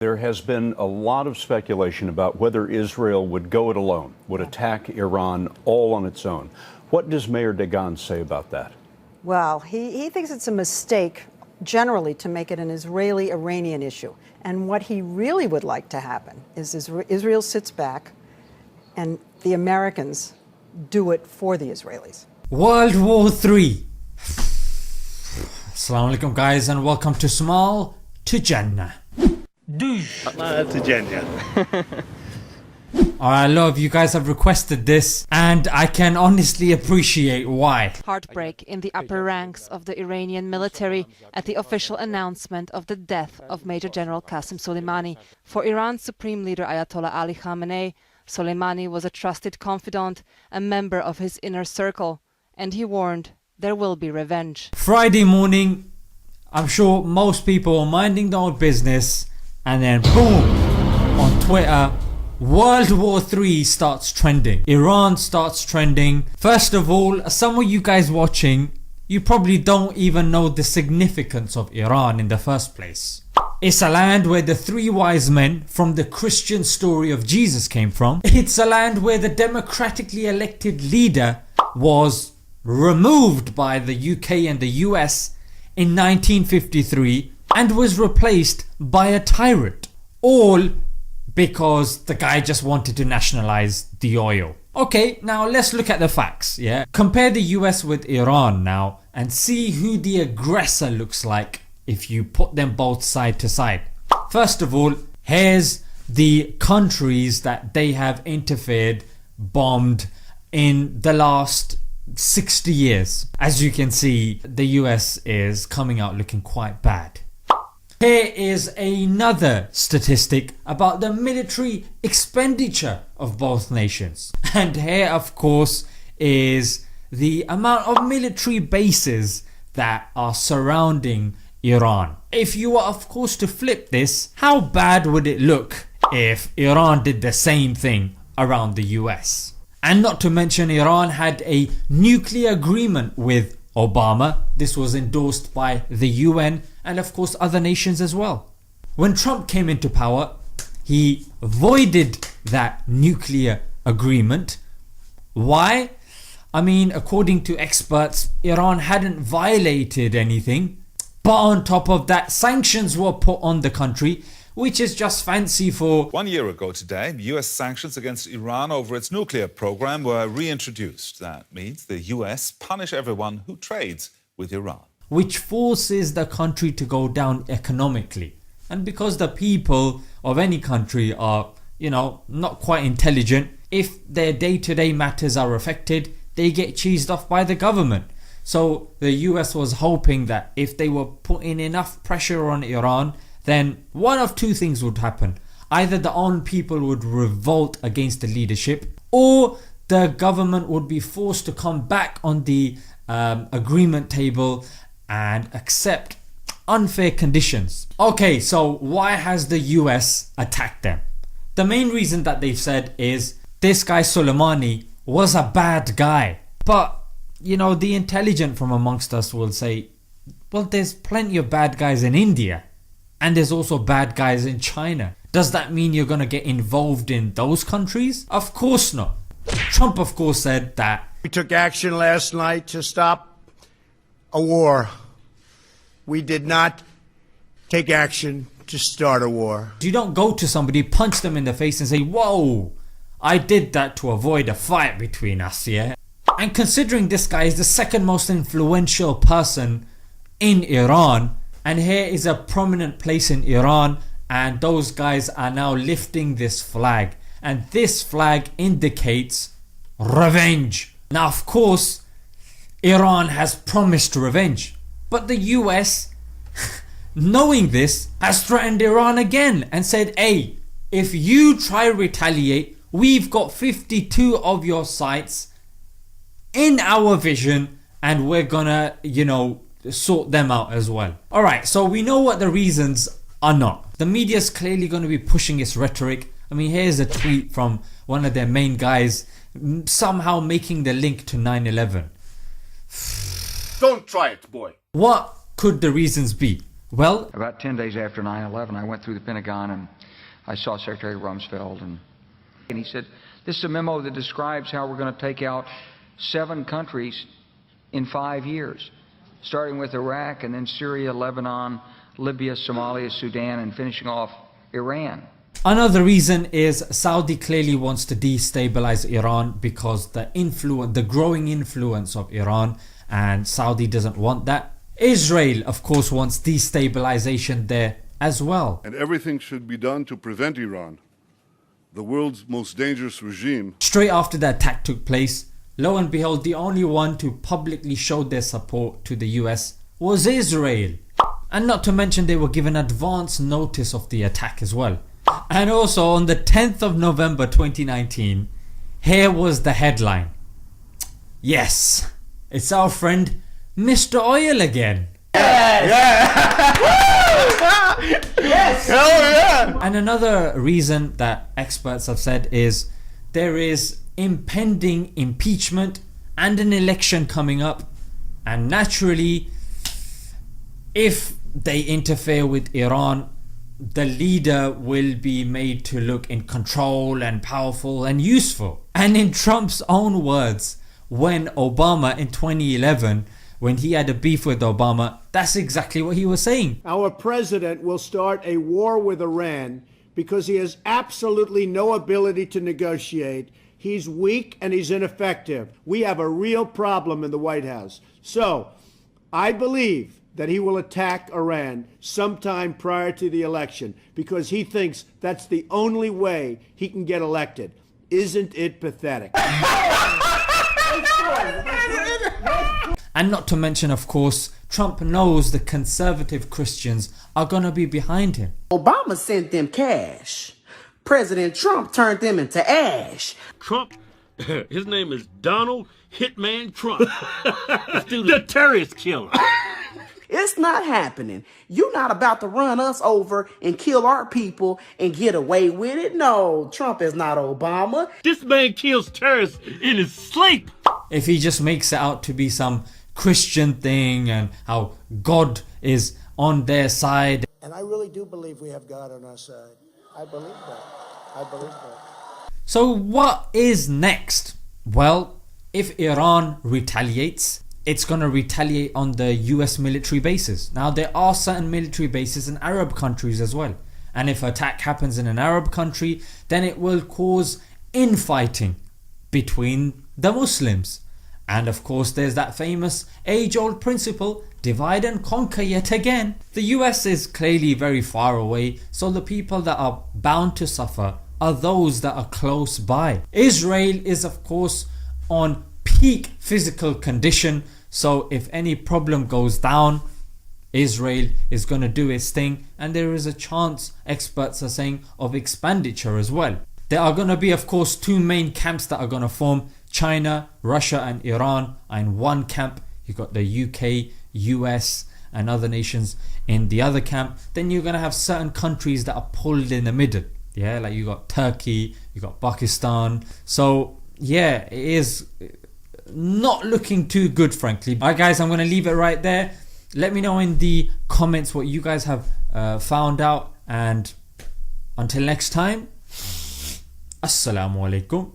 There has been a lot of speculation about whether Israel would go it alone, would attack Iran all on its own. What does Mayor Dagan say about that? Well, he thinks it's a mistake generally to make it an Israeli-Iranian issue. And what he really would like to happen is Israel sits back and the Americans do it for the Israelis. World War III. Assalamu alaikum guys, and welcome to Small to Jannah. To Jannah. I love you guys have requested this, and I can honestly appreciate why. Heartbreak in the upper ranks of the Iranian military at the official announcement of the death of Major General Qasem Soleimani. For Iran's Supreme Leader Ayatollah Ali Khamenei, Soleimani was a trusted confidant, a member of his inner circle, and he warned there will be revenge. Friday morning, I'm sure most people are minding their own business, and then boom, on Twitter, World War III starts trending. Iran starts trending. First of all, some of you guys watching, you probably don't even know the significance of Iran in the first place. It's a land where the three wise men from the Christian story of Jesus came from. It's a land where the democratically elected leader was removed by the UK and the US in 1953 and was replaced by a tyrant. All because the guy just wanted to nationalize the oil. Okay, now let's look at the facts, yeah? Compare the US with Iran now and see who the aggressor looks like if you put them both side to side. First of all, here's the countries that they have interfered, bombed in the last 60 years. As you can see, the US is coming out looking quite bad. Here is another statistic about the military expenditure of both nations. And here of course is the amount of military bases that are surrounding Iran. If you were of course to flip this, how bad would it look if Iran did the same thing around the US? And not to mention, Iran had a nuclear agreement with Obama. This was endorsed by the UN and of course other nations as well. When Trump came into power, he voided that nuclear agreement. Why? I mean, according to experts, Iran hadn't violated anything, but on top of that, sanctions were put on the country, which is just fancy for... 1 year ago today, US sanctions against Iran over its nuclear program were reintroduced. That means the US punish everyone who trades with Iran, which forces the country to go down economically. And because the people of any country are, not quite intelligent, if their day-to-day matters are affected, they get cheesed off by the government. So the US was hoping that if they were putting enough pressure on Iran, then one of two things would happen. Either the own people would revolt against the leadership, or the government would be forced to come back on the agreement table and accept unfair conditions. Okay, so why has the US attacked them? The main reason that they've said is this guy Soleimani was a bad guy. But the intelligent from amongst us will say, well, there's plenty of bad guys in India. And there's also bad guys in China. Does that mean you're going to get involved in those countries? Of course not. Trump of course said that We took action last night to stop a war. We did not take action to start a war. you don't go to somebody, punch them in the face and say, whoa, I did that to avoid a fight between us, yeah? And considering this guy is the second most influential person in Iran, and here is a prominent place in Iran, and those guys are now lifting this flag, and this flag indicates revenge. Now of course Iran has promised revenge, but the US knowing this has threatened Iran again and said, hey, if you try retaliate, we've got 52 of your sites in our vision and we're gonna sort them out as well. Alright, so we know what the reasons are not. The media's clearly going to be pushing its rhetoric. I mean, here's a tweet from one of their main guys somehow making the link to 9/11. Don't try it, boy. What could the reasons be? Well, About 10 days after 9/11, I went through the Pentagon and I saw Secretary Rumsfeld, and he said, this is a memo that describes how we're going to take out 7 countries in 5 years, starting with Iraq and then Syria, Lebanon, Libya, Somalia, Sudan, and finishing off Iran. another reason is Saudi clearly wants to destabilize Iran because the growing influence of Iran, and Saudi doesn't want that. Israel, of course, wants destabilization there as well. And everything should be done to prevent Iran, the world's most dangerous regime. Straight after the attack took place, lo and behold, the only one to publicly show their support to the US was Israel. And not to mention they were given advance notice of the attack as well. And also on the 10th of November 2019, here was the headline. Yes, it's our friend Mr. Oil again. And another reason that experts have said is there is impending impeachment and an election coming up, and naturally if they interfere with Iran, the leader will be made to look in control and powerful and useful. And in Trump's own words, when Obama in 2011, when he had a beef with Obama, that's exactly what he was saying. Our president will start a war with Iran because he has absolutely no ability to negotiate. He's weak and he's ineffective. We have a real problem in the White House. So I believe that he will attack Iran sometime prior to the election because he thinks that's the only way he can get elected. Isn't it pathetic? And not to mention, of course, Trump knows the conservative Christians are going to be behind him. Obama sent them cash. President Trump turned them into ash. Trump, his name is Donald Hitman Trump. The terrorist killer. It's not happening. You're not about to run us over and kill our people and get away with it. No, Trump is not Obama. This man kills terrorists in his sleep. If he just makes it out to be some Christian thing and how God is on their side. And I really do believe we have God on our side. I believe that. I believe that. So what is next? Well, if Iran retaliates, it's going to retaliate on the US military bases. Now there are certain military bases in Arab countries as well. And if an attack happens in an Arab country, then it will cause infighting between the Muslims. And of course there's that famous age-old principle, divide and conquer yet again. The US is clearly very far away, so the people that are bound to suffer are those that are close by. Israel is of course on peak physical condition, so if any problem goes down, Israel is going to do its thing, and there is a chance, experts are saying, of expenditure as well. There are going to be of course 2 main camps that are going to form. China, Russia and Iran are in one camp. You've got the UK, US and other nations in the other camp. Then you're going to have certain countries that are pulled in the middle. Yeah, like you got Turkey, you got Pakistan. So yeah, it is not looking too good, frankly. Alright guys, I'm going to leave it right there. Let me know in the comments what you guys have found out, and until next time, Assalamu alaikum.